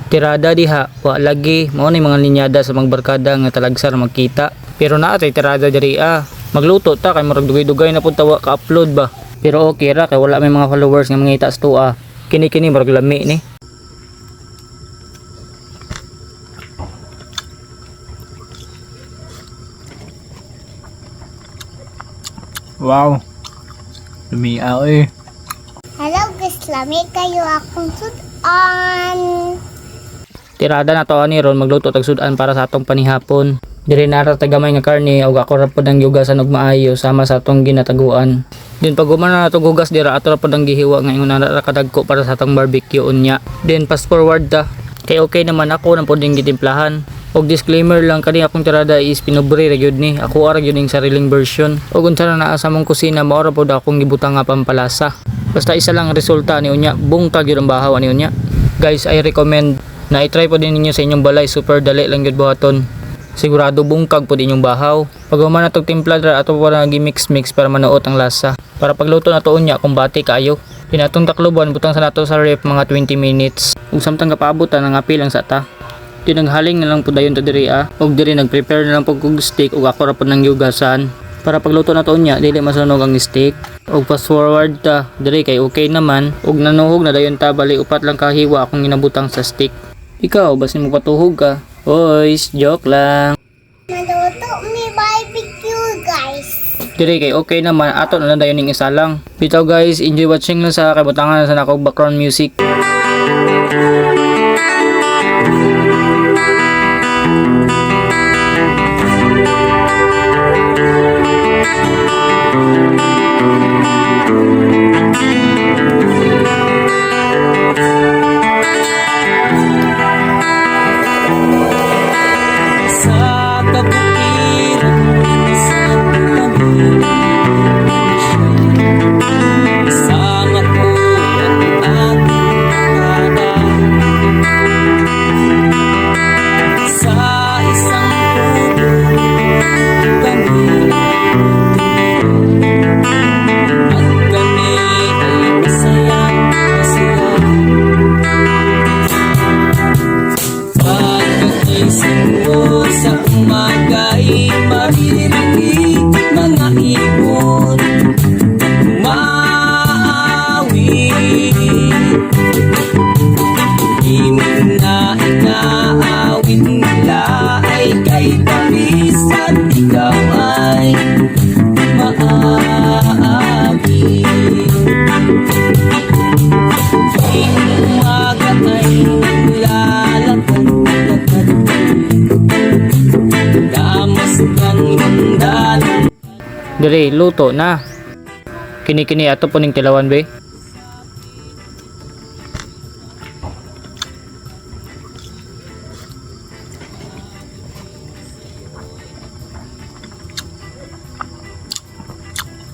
Tirada diha, wa lagi mao ni mga linyada sa mga barkada nga talagsar magkita. Pero naa tay tirada diri Magluto ta kay murag dugay-dugay na pud tawa ka-upload ba. Pero okay ra kay wala may mga followers nga mangita sa tuwa. Kini murag lami ni. Wow. Lumiaw eh. Hello guys, lami kayo akong sudan. Tirada na to ani ron magluto tag sudan para sa atong panihapon. Diri nara tagamay nga karne ug ako ra pod ang yugasan og maayo sama sa atong ginataguan. Din pag na to gugas dira ato ra pod ang gihiwa nga ingon na kadagko para sa atong barbecue unya. Then fast forward ta. Kay okay naman ako nang pod ding gitimplahan. Og disclaimer lang kani akong tirada is pinobre ra gyud ni. Ako ara gyud ning sariling version. Og unsa na naa sa mong kusina mao ra pod akong gibutang nga pampalasa. Basta isa lang ang resulta ni unya, bungtag gyud ang bahaw ani unya. Guys, I recommend na i-try po din ninyo sa inyong balay, super dali lang gyud buhaton. Sigurado bungkag po din yung bahaw. Pag human na itong timpla dra ato po na mix para manuot ang lasa. Para pagluto na to unya kumbati kaayo. Pinatong takloban butang sa nato sa ref mga 20 minutes. Ug samtang kapaabutan ang apil ang sata. Tinanghaling na lang po dayon to diri og diri nag-prepare na lang pag kog steak ug ako ra pod nang yugasan. Para pagluto na to unya dili masunog ang steak. Og fast forward ta diri kay okay naman og nanuhog na dayon ta bali upat lang kahiwa akong ginabutang sa steak. Ikaw basin mo patuhog ka. Boys, joke lang. Naluto mi barbecue guys. Diri kay okay naman ato na lang dayon ning isa lang. Bitaw guys, enjoy watching lang sa kabutangan sa nako background music. Sa umaga ay maririnig mga ibon maawi. Di mo na inaawin nila ay kay tamis at ikaw ay maaagi. Tuwing umaga ay lalakad Diri luto na. Kini ato po ning tilawan be.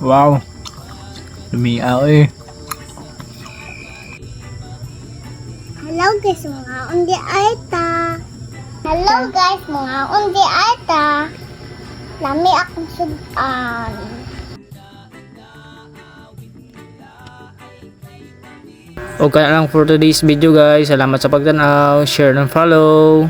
Wow. Lumiaw eh. Hello guys, mga undi aita. Hello guys, mga undi aita. Lami akong sudan. Okay na lang for today's video guys. Salamat sa pagtanaw, share and follow.